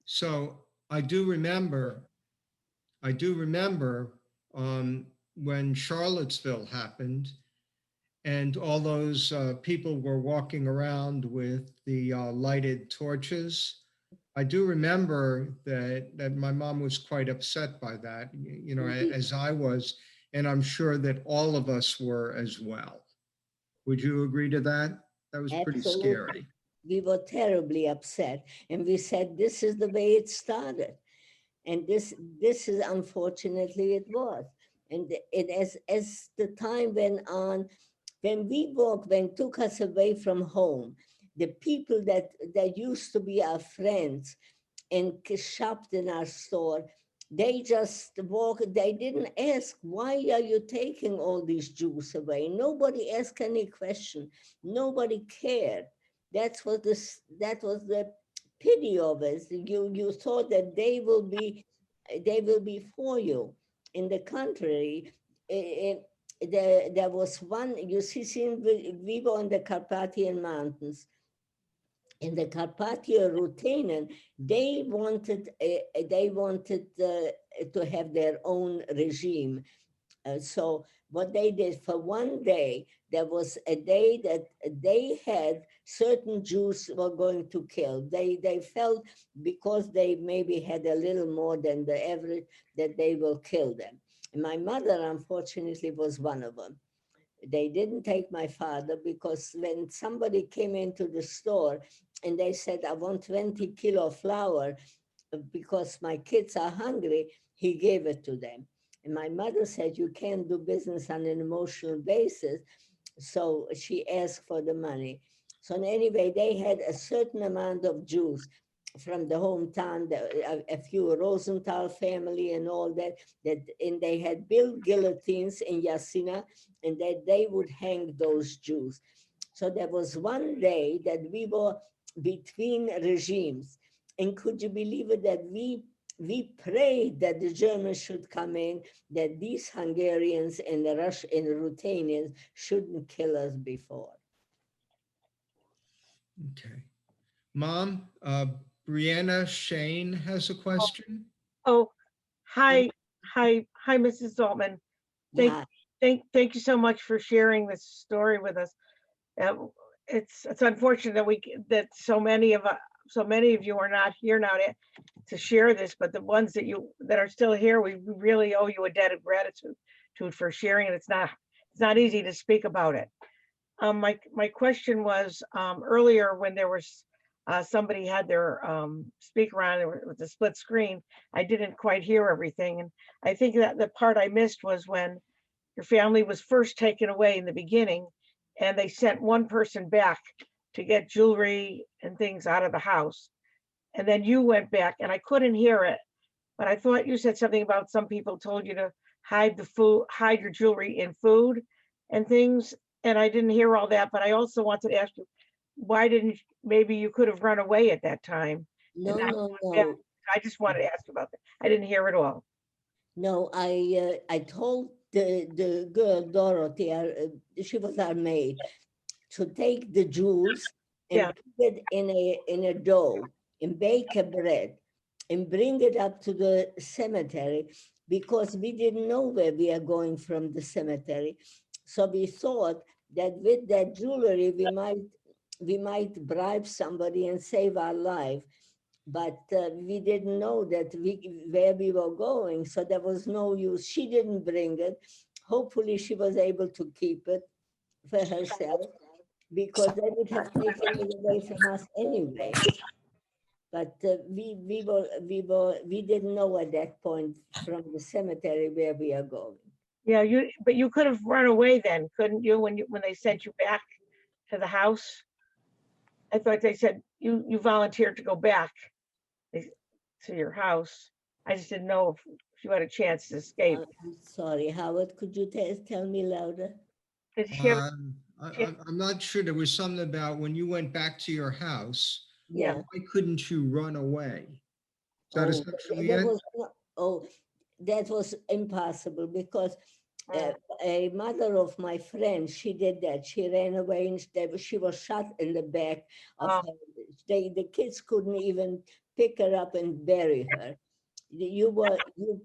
So I do remember when Charlottesville happened, and all those people were walking around with the lighted torches. I do remember that my mom was quite upset by that, you know, as I was, and I'm sure that all of us were as well. Would you agree to that? That was pretty Absolutely. scary. We were terribly upset, and we said, this is the way it started. And this is, unfortunately, it was. And as the time went on, when took us away from home, the people that used to be our friends and shopped in our store, they just walked, they didn't ask, why are you taking all these Jews away? Nobody asked any question. Nobody cared. That was the pity of it. You thought that they will be for you. In the contrary, there was one, you see, we were in the Carpathian Mountains. In the Carpatho-Ruthenian, they wanted to have their own regime. So what they did, for one day, there was a day that they had certain Jews were going to kill. They felt, because they maybe had a little more than the average, that they will kill them. And my mother, unfortunately, was one of them. They didn't take my father, because when somebody came into the store and they said, I want 20 kilo flour because my kids are hungry, he gave it to them. And my mother said, you can't do business on an emotional basis. So she asked for the money. So anyway, they had a certain amount of Jews from the hometown, a few Rosenthal family and all that, and they had built guillotines in Yasina, and that they would hang those Jews. So there was one day that we were between regimes. And could you believe it, that we prayed that the Germans should come in, that these Hungarians and the Russian and the Ruthenians shouldn't kill us before. Okay. Mom, Brianna Shane has a question. Oh, hi, Mrs. Altmann. Thank you so much for sharing this story with us. It's unfortunate that so many of you are not here now to share this, but the ones that are still here, we really owe you a debt of gratitude for sharing it. It's not easy to speak about it. My question was, earlier when there was somebody had their speaker on with the split screen, I didn't quite hear everything. And I think that the part I missed was when your family was first taken away in the beginning, and they sent one person back to get jewelry and things out of the house. And then you went back, and I couldn't hear it, but I thought you said something about some people told you to hide your jewelry in food and things. And I didn't hear all that, but I also wanted to ask you, maybe you could have run away at that time. No. I just wanted to ask about that. I didn't hear it all. No, I told the girl, Dorothy, she was our maid. to take the jewels and Yeah. put it in a dough and bake a bread and bring it up to the cemetery because we didn't know where we are going from the cemetery. So we thought that with that jewelry we might bribe somebody and save our life. But we didn't know that where we were going, so there was no use. She didn't bring it. Hopefully, she was able to keep it for herself because they would have taken it away from us anyway. But we didn't know at that point from the cemetery where we are going. Yeah, but you could have run away then, couldn't you, when they sent you back to the house? I thought they said you volunteered to go back to your house. I just didn't know if you had a chance to escape. I'm sorry, Howard, could you tell me louder? Did she have, I'm not sure. There was something about when you went back to your house, yeah. why couldn't you run away? Is that Oh, essentially that it? was that was impossible because Mm. a mother of my friend, she did that. She ran away and she was shot in the back of Oh. her. The kids couldn't even pick her up and bury her. You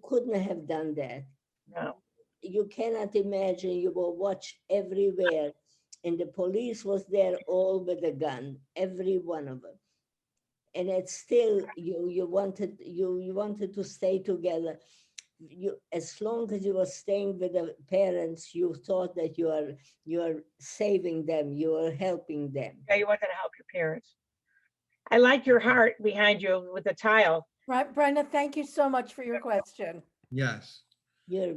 couldn't have done that. No. You cannot imagine. You were watched everywhere, and the police was there all with a gun, every one of them. And it's still you wanted to stay together. You, as long as you were staying with the parents, you thought that you are saving them, you are helping them. Yeah, you wanted to help your parents. I like your heart behind you with the tile. Right, Brenda, thank you so much for your question. Yes. You're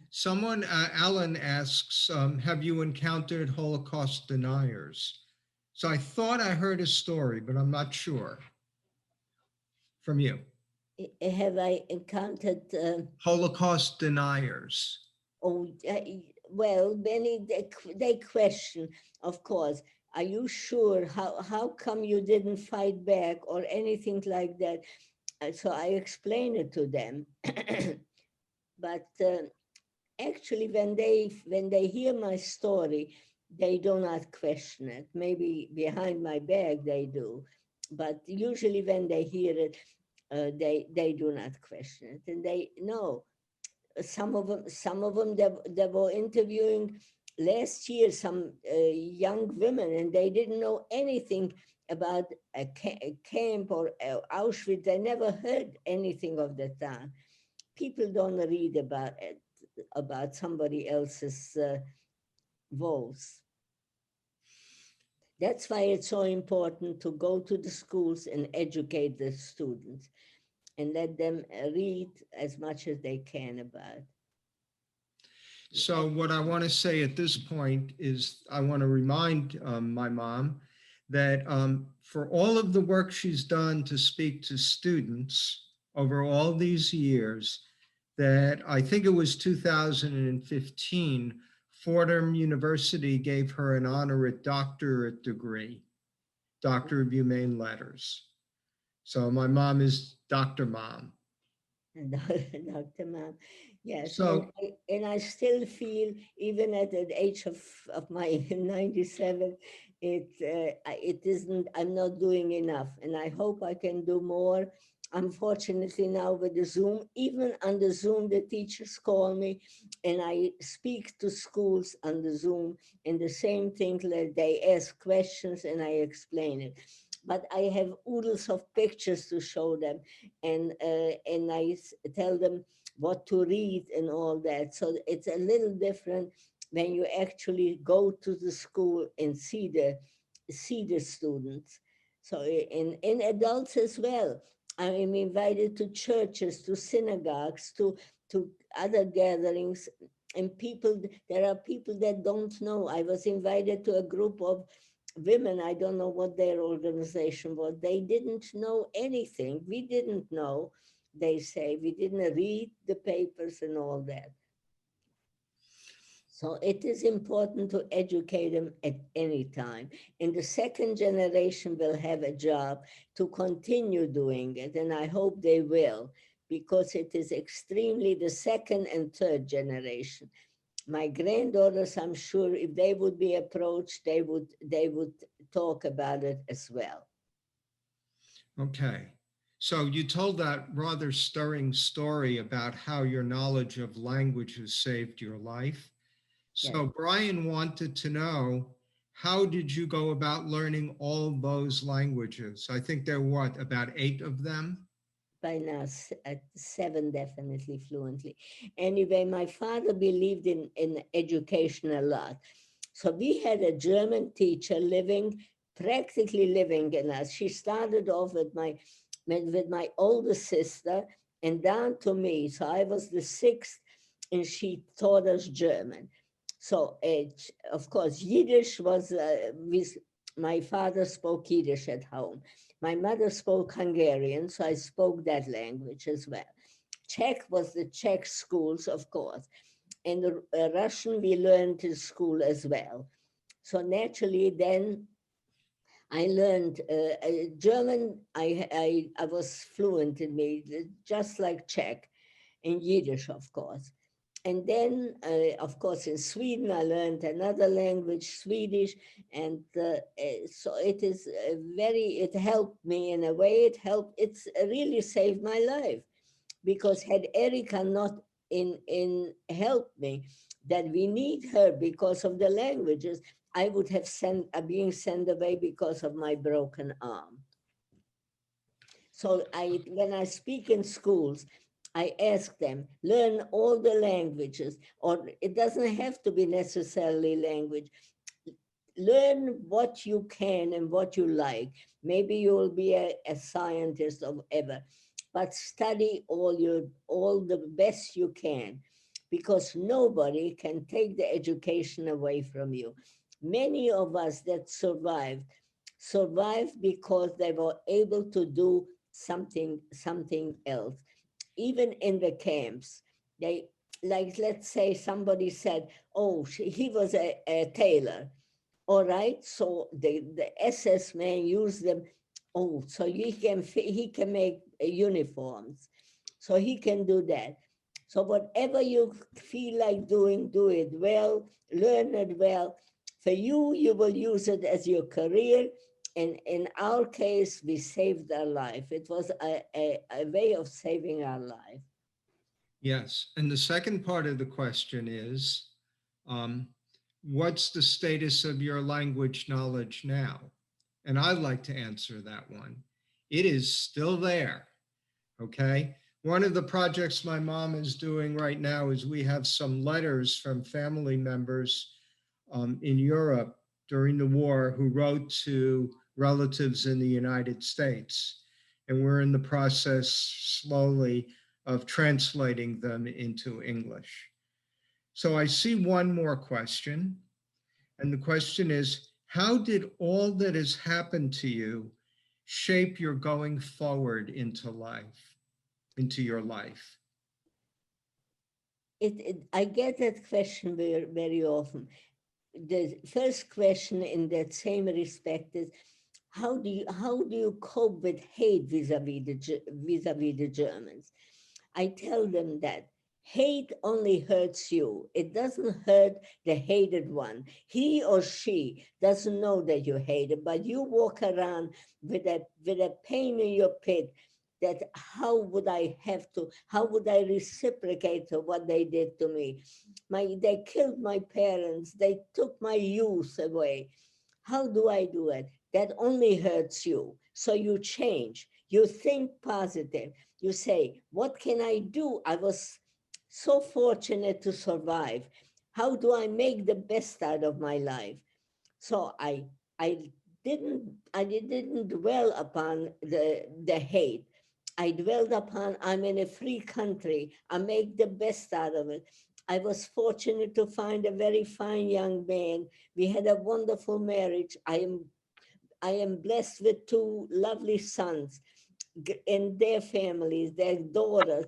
Someone, Alan asks, have you encountered Holocaust deniers? So I thought I heard a story, but I'm not sure. From you. have I encountered Holocaust deniers. oh well, many they question, of course, are you sure? How come you didn't fight back or anything like that? So I explain it to them. But actually, when they hear my story, they do not question it. Maybe behind my back they do, but usually when they hear it, they do not question it, and they know. Some of them they were interviewing last year some young women, and they didn't know anything about a camp or Auschwitz. They never heard anything of the town. People don't read about it, about somebody else's woes. That's why it's so important to go to the schools and educate the students and let them read as much as they can about. So what I want to say at this point is I want to remind my mom that for all of the work she's done to speak to students over all these years, that I think it was 2015, Fordham University gave her an honorary doctorate degree, Doctor of Humane Letters. So my mom is Dr. Mom. Dr. Mom, yes. So, and I still feel, even at the age of my 97, it isn't, I'm not doing enough. And I hope I can do more. Unfortunately, now with the Zoom, even on the Zoom, the teachers call me and I speak to schools on the Zoom, and the same thing, like they ask questions and I explain it. But I have oodles of pictures to show them, and I tell them what to read and all that. So it's a little different when you actually go to the school and see the students. So in adults as well. I am invited to churches, to synagogues, to other gatherings, and there are people that don't know. I was invited to a group of women. I don't know what their organization was. They didn't know anything. We didn't know, they say. We didn't read the papers and all that. So it is important to educate them at any time. And the second generation will have a job to continue doing it. And I hope they will, because it is extremely, the second and third generation. My granddaughters, I'm sure if they would be approached, they would talk about it as well. Okay. So you told that rather stirring story about how your knowledge of languages saved your life. Yes. So Brian wanted to know, how did you go about learning all those languages? I think there were what, about 8 of them? By now, at 7 definitely fluently. Anyway, my father believed in education a lot. So we had a German teacher practically living in us. She started off with my older sister and down to me. So I was the 6th, and she taught us German. So, of course, Yiddish was, my father spoke Yiddish at home. My mother spoke Hungarian, so I spoke that language as well. Czech was the Czech schools, of course. And Russian we learned in school as well. So naturally, then I learned German. I was fluent in me, just like Czech, and Yiddish, of course. And then, of course, in Sweden, I learned another language, Swedish, and so it helped me in a way. It's really saved my life, because had Erica not in helped me, that we need her because of the languages, I would have being sent away because of my broken arm. So when I speak in schools, I ask them, learn all the languages, or it doesn't have to be necessarily language. Learn what you can and what you like. Maybe you will be a scientist or whatever, but study all the best you can, because nobody can take the education away from you. Many of us that survived because they were able to do something else. Even in the camps, they, like, let's say somebody said, oh, he was a tailor. All right, so the SS man used them. Oh, so he can make uniforms, so he can do that. So whatever you feel like doing, do it well, learn it well. For you, you will use it as your career. And in our case, we saved our life. It was a way of saving our life. Yes. And the second part of the question is, um, what's the status of your language knowledge now? And I'd like to answer that one. It is still there. Okay. One of the projects my mom is doing right now is we have some letters from family members in Europe during the war who wrote to relatives in the United States. And we're in the process slowly of translating them into English. So I see one more question. And the question is, how did all that has happened to you shape your going forward into life, into your life? I get that question very, very often. The first question in that same respect is, how do you cope with hate vis-a-vis the Germans? I tell them that hate only hurts you. It doesn't hurt the hated one. He or she doesn't know that you hate it, but you walk around with a pain in your pit, that how would I reciprocate to what they did to me? They killed my parents. They took my youth away. How do I do it? That only hurts you. So you change. You think positive. You say, what can I do? I was so fortunate to survive. How do I make the best out of my life? So I didn't dwell upon the hate. I dwelled upon, I'm in a free country. I make the best out of it. I was fortunate to find a very fine young man. We had a wonderful marriage. I am blessed with 2 lovely sons and their families, their daughters.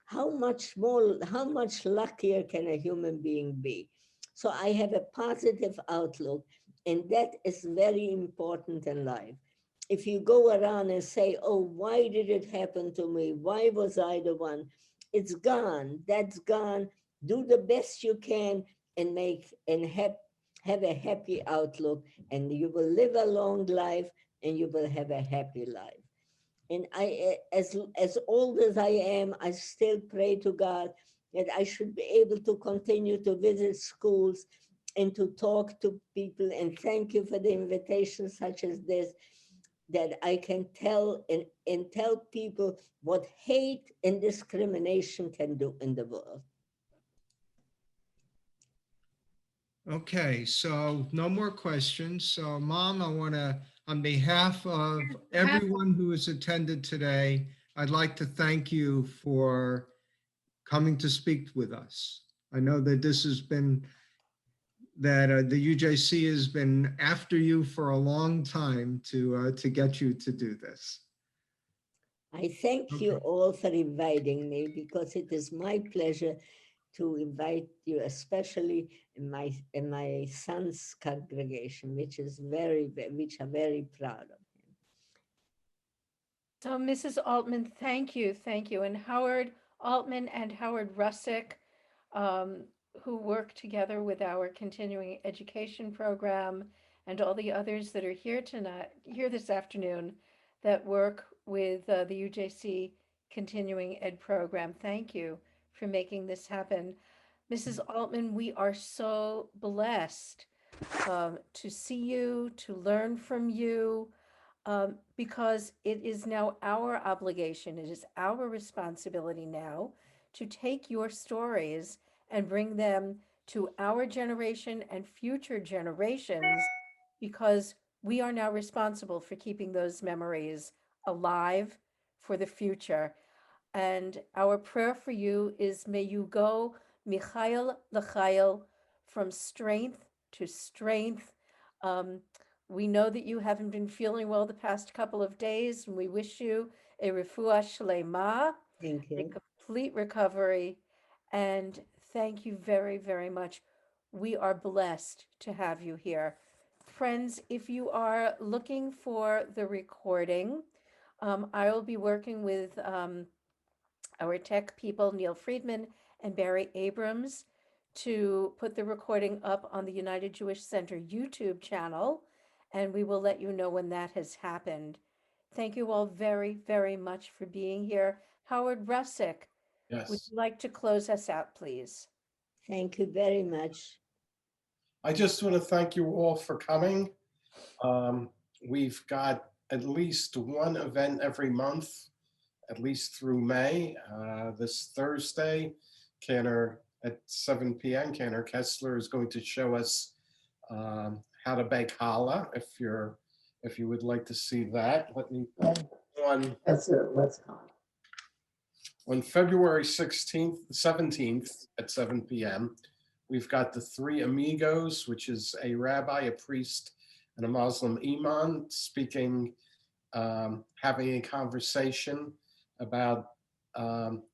How much luckier can a human being be? So I have a positive outlook, and that is very important in life. If you go around and say, oh, why did it happen to me? Why was I the one? It's gone. That's gone. do the best you can and have a happy outlook, and you will live a long life and you will have a happy life. And as old as I am, I still pray to God that I should be able to continue to visit schools and to talk to people. And thank you for the invitation such as this, that I can tell and tell people what hate and discrimination can do in the world. Okay, so no more questions. So Mom, I want to, on behalf of everyone who has attended today, I'd like to thank you for coming to speak with us. I know that this has been, that the UJC has been after you for a long time to get you to do this. I thank you Okay. all for inviting me, because it is my pleasure to invite you, especially in my son's congregation, which are very proud of him. So, Mrs. Altman, thank you, and Howard Altman and Howard Russick, who work together with our continuing education program, and all the others that are here this afternoon, that work with the UJC continuing ed program. Thank you for making this happen. Mrs. Altman, we are so blessed to see you, to learn from you, because it is now our obligation, it is our responsibility now to take your stories and bring them to our generation and future generations, because we are now responsible for keeping those memories alive for the future. And our prayer for you is, may you go Michael L'Chael, from strength to strength. Um, we know that you haven't been feeling well the past couple of days, and we wish you a refuah shlema, Thank a you. complete recovery. And thank you very, very much. We are blessed to have you here. Friends, if you are looking for the recording, I will be working with our tech people, Neil Friedman and Barry Abrams, to put the recording up on the United Jewish Center YouTube channel, and we will let you know when that has happened. Thank you all very, very much for being here. Howard Russick, would Yes. you like to close us out, please? Thank you very much. I just want to thank you all for coming. We've got at least one event every month, at least through May. This Thursday, Cantor at 7 p.m., Cantor Kessler is going to show us how to bake challah. If you would like to see that, let me on February 16th, 17th at 7 p.m., we've got the Three Amigos, which is a rabbi, a priest, and a Muslim imam speaking, having a conversation about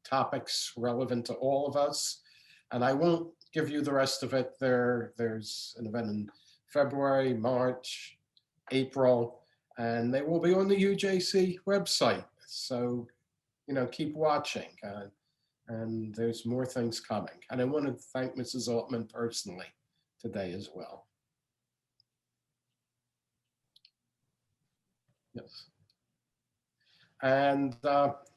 topics relevant to all of us. And I won't give you the rest of it. There's an event in February, March, April, and they will be on the UJC website. So, keep watching. And there's more things coming. And I want to thank Mrs. Altman personally today as well. Yes. And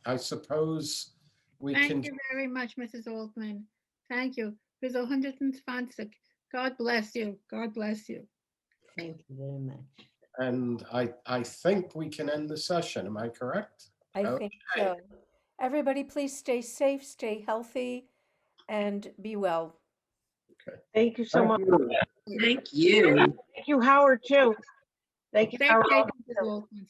I suppose we can. Thank you very much, Mrs. Altman. Thank you. For the 120. God bless you. God bless you. Thank you very much. And I think we can end the session. Am I correct? I think so. Everybody, please stay safe, stay healthy, and be well. Okay. Thank you so much. Thank you. Thank you, Howard, too. Thank you, Stay Howard. safe, Mrs. Altman.